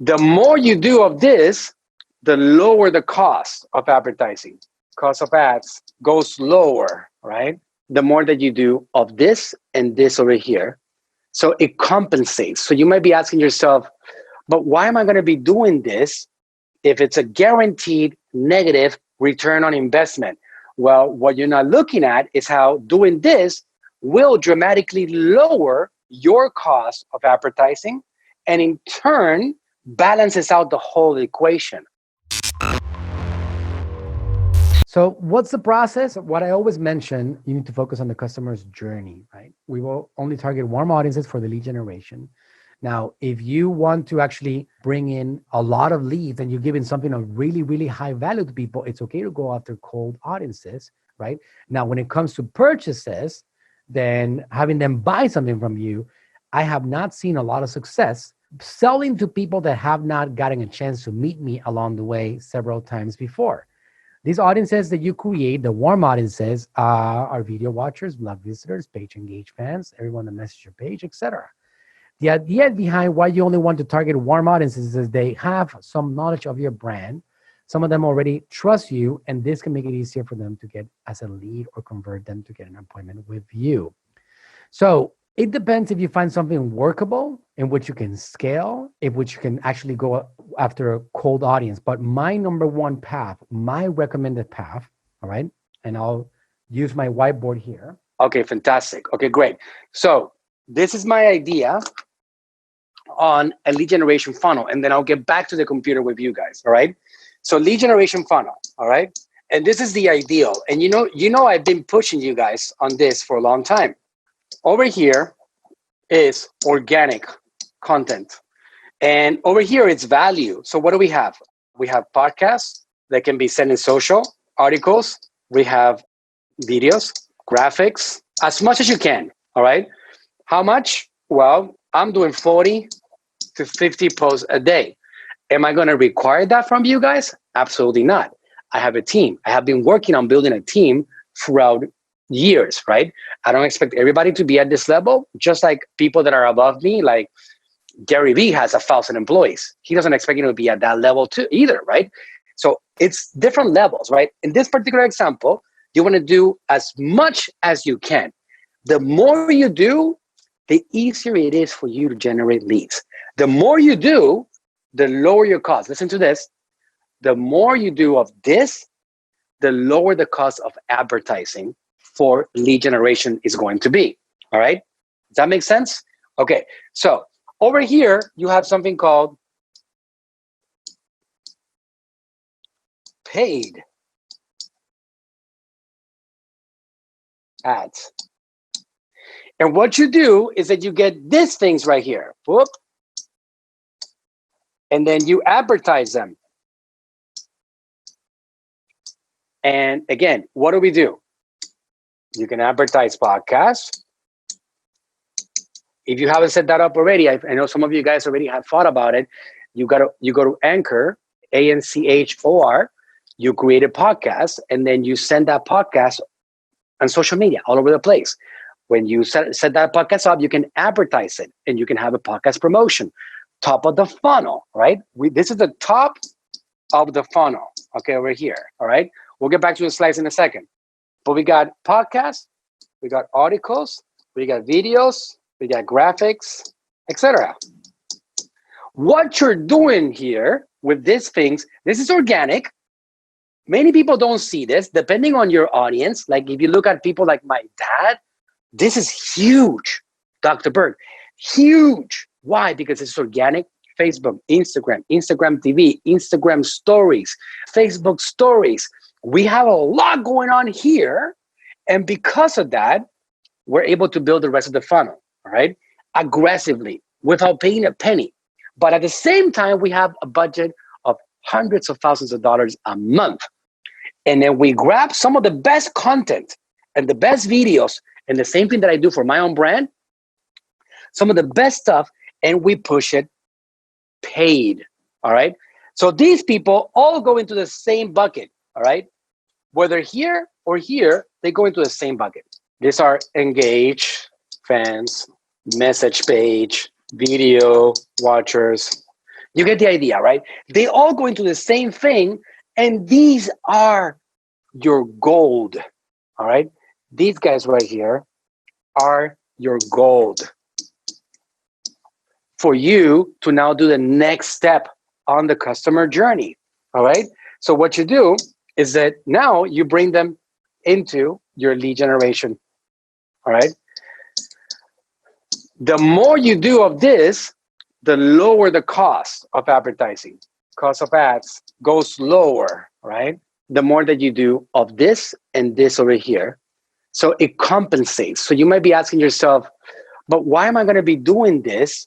The more you do of this, the lower the cost of advertising. Cost of ads goes lower, right? The more that you do of this and this over here. So it compensates. So you might be asking yourself, but why am I going to be doing this if it's a guaranteed negative return on investment? Well, what you're not looking at is how doing this will dramatically lower your cost of advertising and in turn balances out the whole equation. So what's the process? What I always mention, you need to focus on the customer's journey, right? We will only target warm audiences for the lead generation. Now, if you want to actually bring in a lot of leads and you're giving something of really, really high value to people, it's okay to go after cold audiences, right? Now, when it comes to purchases, then having them buy something from you, I have not seen a lot of success selling to people that have not gotten a chance to meet me along the way several times before. These audiences that you create, the warm audiences, are video watchers, blog visitors, page engaged fans, everyone that message your page, etc. The idea behind why you only want to target warm audiences is they have some knowledge of your brand. Some of them already trust you, and this can make it easier for them to get as a lead or convert them to get an appointment with you. So it depends if you find something workable in which you can scale, in which you can actually go after a cold audience. But my number one path, my recommended path, all right, and I'll use my whiteboard here. Okay, fantastic. Okay, great. So this is my idea on a lead generation funnel, and then I'll get back to the computer with you guys, all right? So lead generation funnel, all right? And this is the ideal. And you know, I've been pushing you guys on this for a long time. Over here is organic content. And over here, it's value. So what do we have? We have podcasts that can be sent in social, articles. We have videos, graphics, as much as you can, all right? How much? Well, I'm doing 40 to 50 posts a day. Am I going to require that from you guys? Absolutely not. I have a team. I have been working on building a team throughout years, right? I don't expect everybody to be at this level, just like people that are above me, like Gary Vee has 1,000 employees. He doesn't expect you to be at that level too either, right? So it's different levels, right? In this particular example, you want to do as much as you can. The more you do, the easier it is for you to generate leads. The more you do, the lower your cost. Listen to this. The more you do of this, the lower the cost of advertising for lead generation is going to be. All right? Does that make sense? Okay. So over here, you have something called paid ads. And what you do is that you get these things right here. Whoop. And then you advertise them. And again, what do we do? You can advertise podcasts. If you haven't set that up already, I know some of you guys already have thought about it. You go to Anchor, ANCHOR. You create a podcast, and then you send that podcast on social media all over the place. When you set that podcast up, you can advertise it, and you can have a podcast promotion. Top of the funnel, right? This is the top of the funnel, okay, over here, all right? We'll get back to the slides in a second. But we got podcasts, we got articles, we got videos, we got graphics, etc. What you're doing here with these things, this is organic. Many people don't see this, depending on your audience. Like if you look at people like my dad, this is huge, Dr. Berg, huge. Why? Because it's organic. Facebook, Instagram TV, Instagram stories, Facebook stories. We have a lot going on here. And because of that, we're able to build the rest of the funnel, all right? Aggressively, without paying a penny. But at the same time, we have a budget of hundreds of thousands of dollars a month. And then we grab some of the best content and the best videos, and the same thing that I do for my own brand, some of the best stuff, and we push it paid, all right? So these people all go into the same bucket, all right? Whether here or here, they go into the same bucket. These are engaged fans, message page, video watchers, You get the idea, right? They all go into the same thing, and these are your gold, all right? These guys right here are your gold for you to now do the next step on the customer journey, all right? So what you do is that now you bring them into your lead generation, all right? The more you do of this, the lower the cost of advertising. Cost of ads goes lower, right? The more that you do of this and this over here. So it compensates. So you might be asking yourself, but why am I going to be doing this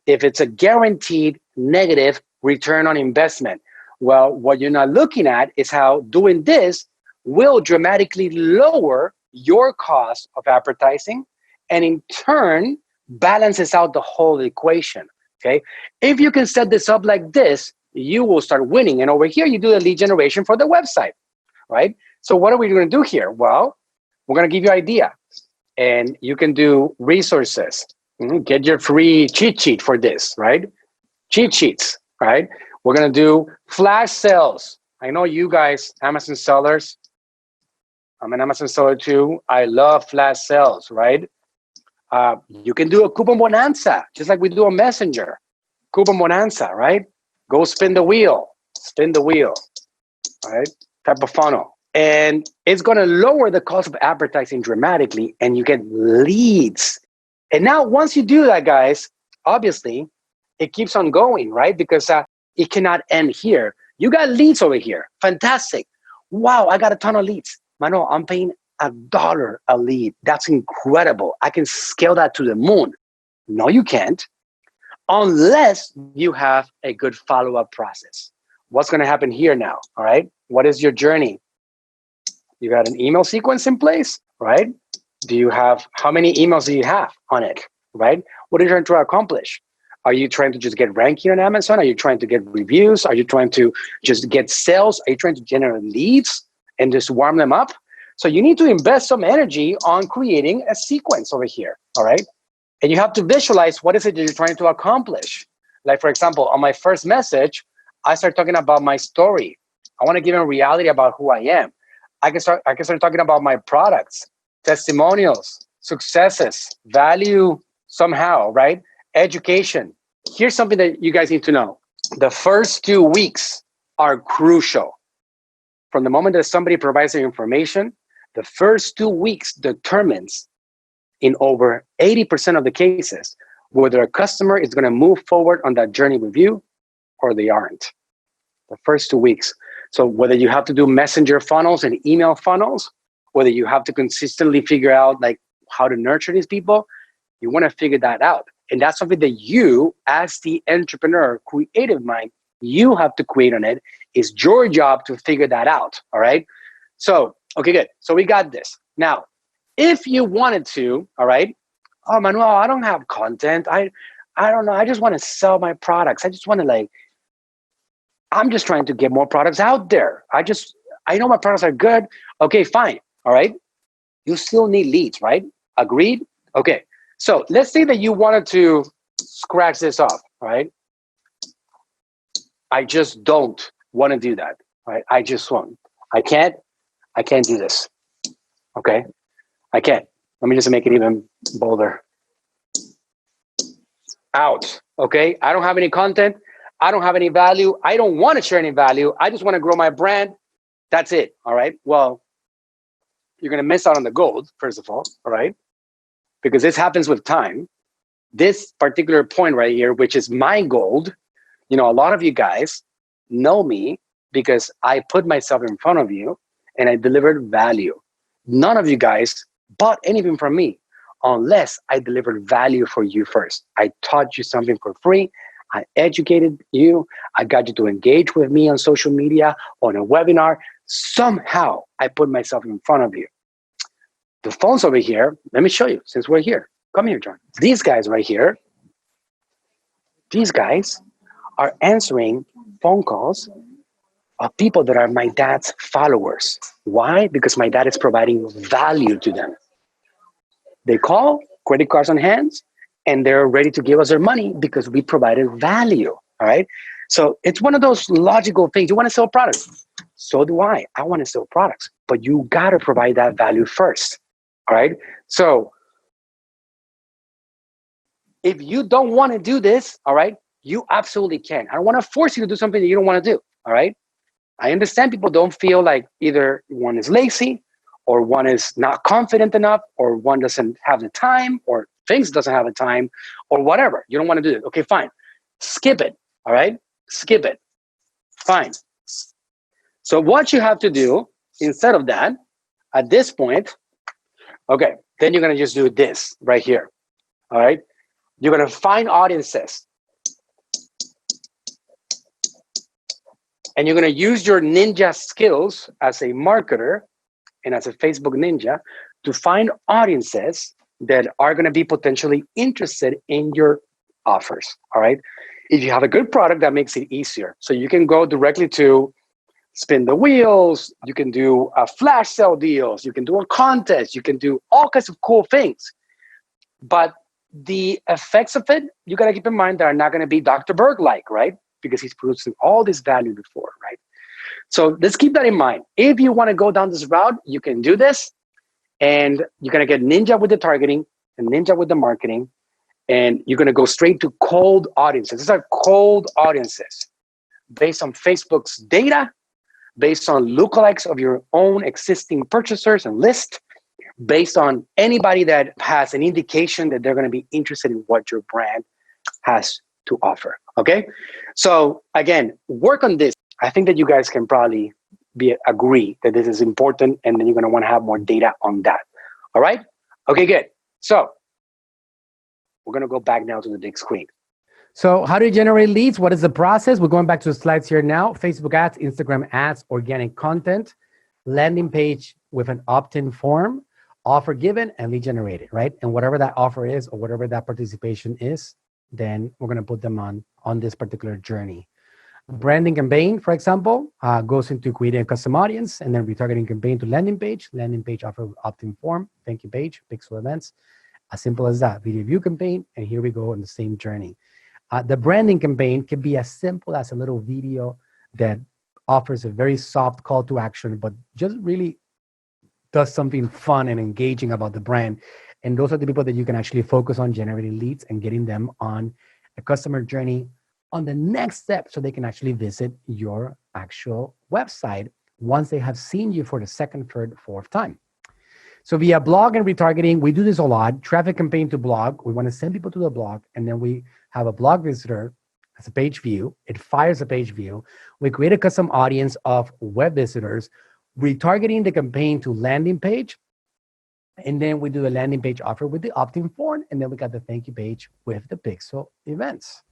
if it's a guaranteed negative return on investment? Well, what you're not looking at is how doing this will dramatically lower your cost of advertising, and in turn balances out the whole equation. Okay, if you can set this up like this, you will start winning. And over here, you do the lead generation for the website, right? So what are we going to do here? Well, we're going to give you an idea, and you can do resources. Get your free cheat sheet for this, right? Cheat sheets, right? We're going to do flash sales. I know you guys, Amazon sellers. I'm an Amazon seller too. I love flash sales, right? You can do a coupon bonanza, just like we do on Messenger. Coupon bonanza, right? Go spin the wheel, right? Type of funnel. And it's going to lower the cost of advertising dramatically, and you get leads. And now once you do that, guys, obviously it keeps on going, right? Because it cannot end here. You got leads over here. Fantastic. Wow, I got a ton of leads. Manuel, I'm paying $1 a lead. That's incredible. I can scale that to the moon. No, you can't, unless you have a good follow-up process. What's going to happen here now? All right. What is your journey? You got an email sequence in place, right? Do you have, how many emails do you have on it, right? What are you trying to accomplish? Are you trying to just get ranking on Amazon? Are you trying to get reviews? Are you trying to just get sales? Are you trying to generate leads and just warm them up? So you need to invest some energy on creating a sequence over here, all right? And you have to visualize what is it that you're trying to accomplish. Like, for example, on my first message, I start talking about my story. I want to give them reality about who I am. I can start talking about my products, testimonials, successes, value somehow, right? Education. Here's something that you guys need to know. The first 2 weeks are crucial. From the moment that somebody provides their information, the first 2 weeks determines, in over 80% of the cases, whether a customer is going to move forward on that journey with you or they aren't. The first 2 weeks. So whether you have to do messenger funnels and email funnels, whether you have to consistently figure out like how to nurture these people, you want to figure that out. And that's something that you, as the entrepreneur, creative mind, you have to create on it. It's your job to figure that out, all right? So, okay, good. So we got this. Now, if you wanted to, all right, oh, Manuel, I don't have content. I don't know. I just want to sell my products. I just want to I'm just trying to get more products out there. I know my products are good. Okay, fine. All right. You still need leads, right? Agreed? Okay. So let's say that you wanted to scratch this off, right? I just don't want to do that, right? I just won't. I can't do this. Okay. I can't. Let me just make it even bolder. Out. Okay. I don't have any content. I don't have any value. I don't want to share any value. I just want to grow my brand. That's it. All right. Well, you're going to miss out on the gold, first of all right? Because this happens with time. This particular point right here, which is my gold, a lot of you guys know me because I put myself in front of you and I delivered value. None of you guys bought anything from me unless I delivered value for you first. I taught you something for free. I educated you. I got you to engage with me on social media, on a webinar. Somehow I put myself in front of you. The phones over here, let me show you since we're here. Come here, John. These guys right here, these guys are answering phone calls of people that are my dad's followers. Why? Because my dad is providing value to them. They call, credit cards on hands, and they're ready to give us their money because we provided value, All right. So it's one of those logical things. You want to sell products. So do I. I want to sell products, but you got to provide that value first. All right. So if you don't want to do this, all right, you absolutely can. I don't want to force you to do something that you don't want to do. All right. I understand people don't feel like either one is lazy or one is not confident enough or one doesn't have the time or things doesn't have the time or whatever. You don't want to do it. Okay, fine. Skip it. All right. Skip it. Fine. So what you have to do instead of that, at this point, okay, then you're going to just do this right here. All right. You're going to find audiences. And you're going to use your ninja skills as a marketer and as a Facebook ninja to find audiences that are going to be potentially interested in your offers. All right. If you have a good product, that makes it easier. So you can go directly to spin the wheels. You can do a flash sale deals. You can do a contest. You can do all kinds of cool things. But the effects of it, you got to keep in mind that are not going to be Dr. Berg-like, right? Because he's producing all this value before, right? So let's keep that in mind. If you want to go down this route, you can do this. And you're going to get ninja with the targeting and ninja with the marketing. And you're going to go straight to cold audiences. These are cold audiences based on Facebook's data, based on lookalikes of your own existing purchasers and list, based on anybody that has an indication that they're going to be interested in what your brand has to offer. Okay. So again, work on this. I think that you guys can probably agree that this is important, and then you're going to want to have more data on that. All right. Okay, good. So we're going to go back now to the big screen. So how do you generate leads? What is the process? We're going back to the slides here now. Facebook ads, Instagram ads, organic content, landing page with an opt-in form, offer given, and lead generated, right? And whatever that offer is or whatever that participation is, then we're going to put them on this particular journey. Branding campaign, for example, goes into creating a custom audience, and then retargeting campaign to landing page offer opt-in form, thank you page, pixel events. As simple as that. Video view campaign, and here we go on the same journey. The branding campaign can be as simple as a little video that offers a very soft call to action, but just really does something fun and engaging about the brand. And those are the people that you can actually focus on generating leads and getting them on a customer journey on the next step so they can actually visit your actual website once they have seen you for the second, third, fourth time. So via blog and retargeting, we do this a lot. Traffic campaign to blog. We want to send people to the blog, and then we have a blog visitor as a page view. It fires a page view. We create a custom audience of web visitors, retargeting the campaign to landing page. And then we do a landing page offer with the opt-in form. And then we got the thank you page with the pixel events.